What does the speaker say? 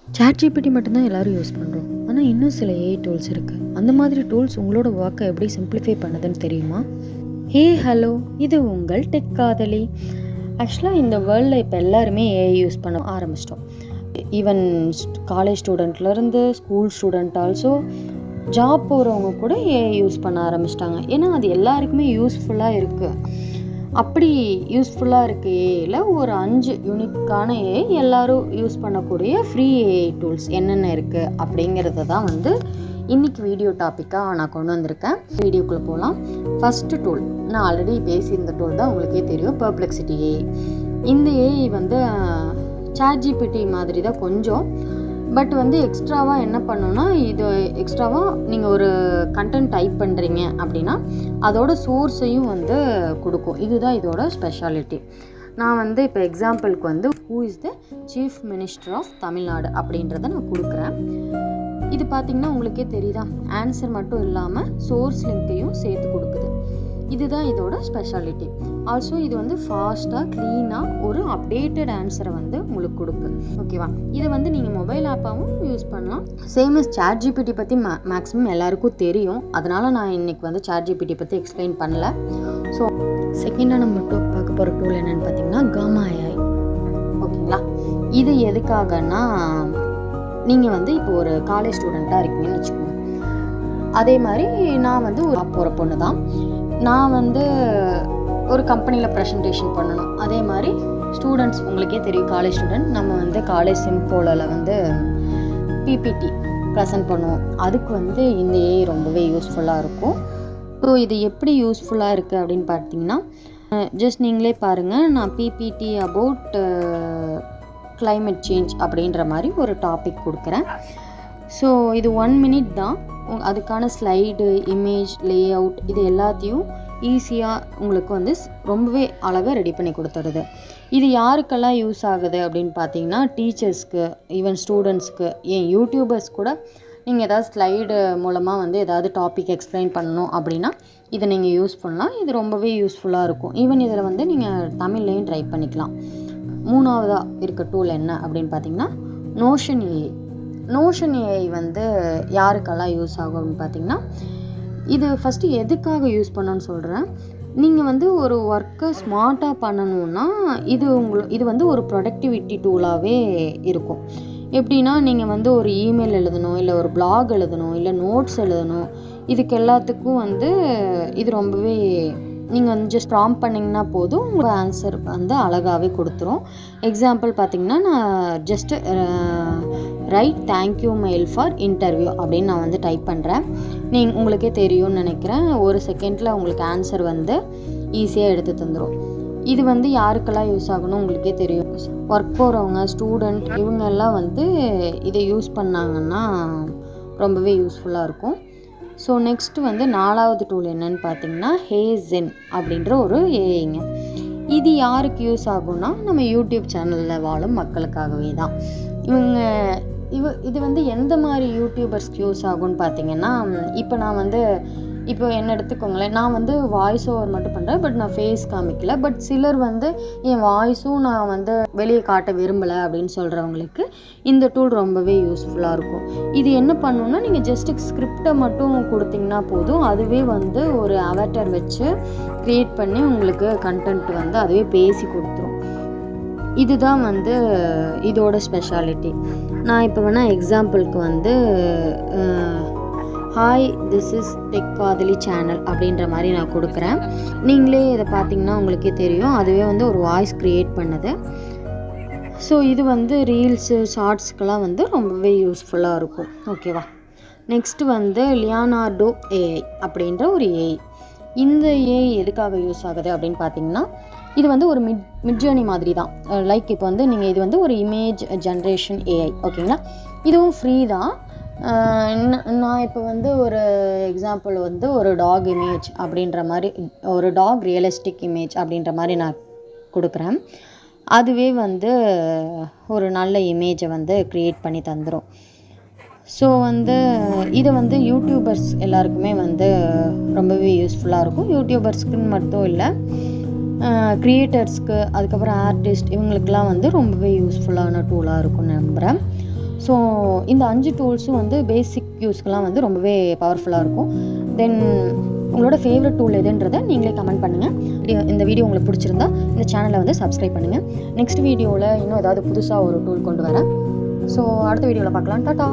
ChatGPT மட்டும்தான் எல்லோரும் use பண்ணுறோம். ஆனால் இன்னும் சில ஏஐ டூல்ஸ் இருக்குது. அந்த மாதிரி டூல்ஸ் உங்களோட ஒர்க்கை எப்படி சிம்பிளிஃபை பண்ணுதுன்னு தெரியுமா? ஹலோ, இது உங்கள் டெக் காதலி. ஆக்சுவலாக இந்த வேர்ல்டில் இப்போ எல்லாருமே ஏஐ யூஸ் பண்ண ஆரம்பிச்சிட்டோம். ஈவன் காலேஜ் ஸ்டூடெண்ட்லேருந்து ஸ்கூல் ஸ்டூடெண்ட் ஆல்சோ ஜாப் போகிறவங்க கூட ஏஐ யூஸ் பண்ண ஆரம்பிச்சிட்டாங்க. ஏன்னா அது எல்லாருக்குமே யூஸ்ஃபுல்லாக இருக்குது. அப்படி யூஸ்ஃபுல்லாக இருக்க ஏஐயில் ஒரு 5 யூனிக்கான ஏஐ எல்லோரும் யூஸ் பண்ணக்கூடிய ஃப்ரீ ஏஐ டூல்ஸ் என்னென்ன இருக்குது அப்படிங்கிறத தான் இன்றைக்கி வீடியோ டாப்பிக்காக நான் கொண்டு வந்திருக்கேன். வீடியோக்குள்ளே போகலாம். ஃபஸ்ட்டு டூல் நான் ஆல்ரெடி பேசியிருந்த டூல் தான், உங்களுக்கே தெரியும், பெர்ப்ளெக்சிட்டி ஏஐ. இந்த ஏஐ ChatGPT மாதிரி தான் கொஞ்சம், பட் எக்ஸ்ட்ராவாக என்ன பண்ணணும்னா, இது எக்ஸ்ட்ராவாக நீங்கள் ஒரு கண்டென்ட் டைப் பண்ணுறீங்க அப்படின்னா அதோட சோர்ஸையும் கொடுக்கும். இதுதான் இதோட ஸ்பெஷாலிட்டி. நான் இப்போ எக்ஸாம்பிளுக்கு who is the chief minister of Tamil Nadu அப்படின்றத நான் கொடுக்குறேன். இது பார்த்திங்கன்னா உங்களுக்கே தெரியுதா, ஆன்சர் மட்டும் இல்லாமல் சோர்ஸ் லிங்க்கையும் சேர்த்து கொடுக்குது. இதுதான் இதோட ஸ்பெஷாலிட்டி. ஆல்சோ இது ஃபாஸ்ட்டாக க்ளீனாக ஒரு அப்டேட்டட் ஆன்சரை உங்களுக்கு கொடுக்கு. ஓகேவா? இதை நீங்கள் மொபைல் ஆப்பாகவும் யூஸ் பண்ணலாம். சேம் as ChatGPT பற்றி மேக்ஸிமம் எல்லாருக்கும் தெரியும். அதனால் நான் இன்றைக்கி ChatGPT பற்றி எக்ஸ்பிளைன் பண்ணல. ஸோ செகண்டாக நம்ம பார்க்க போகிற டூல் என்னென்னு பார்த்தீங்கன்னா Gamma AI. ஓகேங்களா? இது எதுக்காகனா, நீங்கள் இப்போ ஒரு காலேஜ் ஸ்டூடெண்ட்டாக இருக்கீங்கன்னு வச்சுக்கோங்க. அதே மாதிரி நான் ஒரு போகிற பொண்ணு தான். நான் ஒரு கம்பெனியில் ப்ரெசன்டேஷன் பண்ணணும். அதே மாதிரி ஸ்டூடெண்ட்ஸ், உங்களுக்கே தெரியும், காலேஜ் ஸ்டூடெண்ட் நம்ம காலேஜ் சிம்போலில் பிபிடி ப்ரெசன்ட் பண்ணுவோம். அதுக்கு இந்த ஏஐ ரொம்பவே யூஸ்ஃபுல்லாக இருக்கும். ஸோ இது எப்படி யூஸ்ஃபுல்லாக இருக்குது அப்படின்னு பார்த்தீங்கன்னா, ஜஸ்ட் நீங்களே பாருங்கள். நான் பிபிடி அபவுட் கிளைமேட் சேஞ்ச் அப்படின்ற மாதிரி ஒரு டாபிக் கொடுக்குறேன். ஸோ இது 1 minute தான். அதுக்கான ஸ்லைடு, இமேஜ், லே அவுட் இது எல்லாத்தையும் ஈஸியாக உங்களுக்கு ரொம்பவே அழகாக ரெடி பண்ணி கொடுத்துருது. இது யாருக்கெல்லாம் யூஸ் ஆகுது அப்படின்னு பார்த்தீங்கன்னா, டீச்சர்ஸ்க்கு, ஈவன் ஸ்டூடெண்ட்ஸ்க்கு, ஏன் யூடியூபர்ஸ் கூட நீங்கள் ஏதாவது ஸ்லைடு மூலமாக ஏதாவது டாபிக் எக்ஸ்பிளைன் பண்ணணும் அப்படின்னா இதை நீங்கள் யூஸ் பண்ணலாம். இது ரொம்பவே யூஸ்ஃபுல்லாக இருக்கும். ஈவன் இதில் நீங்கள் தமிழ்லையும் ட்ரை பண்ணிக்கலாம். 3ஆவதாக இருக்க டூல் என்ன அப்படின்னு பார்த்தீங்கன்னா, நோஷன் ஏஐ. நோஷன் ஏஐ யாருக்கெல்லாம் யூஸ் ஆகும் அப்படின்னு பார்த்தீங்கன்னா, இது ஃபஸ்ட்டு எதுக்காக யூஸ் பண்ணணும்னு சொல்கிறேன். நீங்கள் ஒரு ஒர்க்கை ஸ்மார்ட்டாக பண்ணணுன்னா இது ஒரு ப்ரொடக்டிவிட்டி டூலாகவே இருக்கும். எப்படின்னா, நீங்கள் ஒரு இமெயில் எழுதணும், இல்லை ஒரு பிளாக் எழுதணும், இல்லை நோட்ஸ் எழுதணும். இதுக்கு எல்லாத்துக்கும் இது ரொம்பவே நீங்கள் ஜஸ்ட் ப்ராம்ப்ட் பண்ணிங்கன்னா போதும், உங்கள் ஆன்சர் அழகாகவே கொடுத்துரும். எக்ஸாம்பிள் பார்த்தீங்கன்னா, நான் just right thank you mail for interview அப்படின்னு நான் டைப் பண்ணுறேன். உங்களுக்கே தெரியும்னு நினைக்கிறேன். ஒரு செகண்டில் உங்களுக்கு ஆன்சர் ஈஸியாக எடுத்து தந்துடும். இது யாருக்கெல்லாம் யூஸ் ஆகணும் உங்களுக்கே தெரியும். ஒர்க் போகிறவங்க, ஸ்டூடெண்ட், இவங்க எல்லாம் இதை யூஸ் பண்ணாங்கன்னா ரொம்பவே யூஸ்ஃபுல்லாக இருக்கும். ஸோ நெக்ஸ்ட்டு 4ஆவது டூல் என்னன்னு பார்த்தீங்கன்னா, ஹேசென் அப்படின்ற ஒரு ஏஐங்க. இது யாருக்கு யூஸ் ஆகும்னா, நம்ம யூடியூப் சேனலில் வாழும் மக்களுக்காகவே தான். இது எந்த மாதிரி யூடியூபர்ஸ்க்கு யூஸ் ஆகும்னு பார்த்தீங்கன்னா, இப்போ நான் இப்போ என்ன எடுத்துக்கோங்களேன், நான் வாய்ஸ் ஓவர் மட்டும் பண்ணுறேன், பட் நான் ஃபேஸ் காமிக்கல. பட் சிலர் என் வாய்ஸும் நான் வெளியே காட்ட விரும்பலை அப்படின்னு சொல்கிறவங்களுக்கு இந்த டூல் ரொம்பவே யூஸ்ஃபுல்லாக இருக்கும். இது என்ன பண்ணணுன்னா, நீங்கள் ஜஸ்ட்டு ஸ்கிரிப்டை மட்டும் கொடுத்தீங்கன்னா போதும், அதுவே ஒரு அவட்டார் வச்சு க்ரியேட் பண்ணி உங்களுக்கு கண்டென்ட் அதுவே பேசி கொடுத்துரும். இதுதான் இதோட ஸ்பெஷாலிட்டி. நான் இப்போ எக்ஸாம்பிளுக்கு ஹாய், திஸ் இஸ் டெக் காதலி சேனல் அப்படின்ற மாதிரி நான் கொடுக்குறேன். நீங்களே இதை பார்த்தீங்கன்னா உங்களுக்கே தெரியும், அதுவே ஒரு வாய்ஸ் க்ரியேட் பண்ணுது. ஸோ இது ரீல்ஸு, ஷார்ட்ஸ்க்கெலாம் ரொம்பவே யூஸ்ஃபுல்லாக இருக்கும். ஓகேவா? நெக்ஸ்ட்டு லியோனார்டோ ஏஐ அப்படின்ற ஒரு ஏஐ. இந்த ஏஐ எதுக்காக யூஸ் ஆகுது அப்படின்னு பார்த்தீங்கன்னா, இது ஒரு மிட் ஜேர்னி மாதிரி தான். லைக் இப்போ நீங்கள் இது ஒரு இமேஜ் ஜென்ரேஷன் ஏஐ. ஓகேங்களா? இதுவும் ஃப்ரீ தான். நான் இப்போ ஒரு எக்ஸாம்பிள் ஒரு டாக் இமேஜ் அப்படின்ற மாதிரி, ஒரு டாக் ரியலிஸ்டிக் இமேஜ் அப்படின்ற மாதிரி நான் கொடுக்குறேன். அதுவே ஒரு நல்ல இமேஜை க்ரியேட் பண்ணி தந்துடும். ஸோ இதை யூடியூபர்ஸ் எல்லாருக்குமே ரொம்பவே யூஸ்ஃபுல்லாக இருக்கும். யூடியூபர்ஸ்க்குன்னு மட்டும் இல்லை, க்ரியேட்டர்ஸ்க்கு, அதுக்கப்புறம் ஆர்டிஸ்ட், இவங்களுக்கெல்லாம் ரொம்பவே யூஸ்ஃபுல்லான டூலாக இருக்கும்னு நம்புகிறேன். ஸோ இந்த 5 டூல்ஸும் வந்து பேசிக் யூஸ்க்கெலாம் வந்து ரொம்பவே பவர்ஃபுல்லாக இருக்கும். தென் உங்களோட ஃபேவரட் டூல் எதுன்றதை நீங்களே கமெண்ட் பண்ணுங்கள். இந்த வீடியோ உங்களுக்கு பிடிச்சிருந்தா இந்த சேனலை வந்து சப்ஸ்கிரைப் பண்ணுங்கள். நெக்ஸ்ட் வீடியோவில் இன்னும் ஏதாவது புதுசாக ஒரு டூல் கொண்டு வரேன். ஸோ அடுத்த வீடியோவில் பார்க்கலாம். டாட்டா.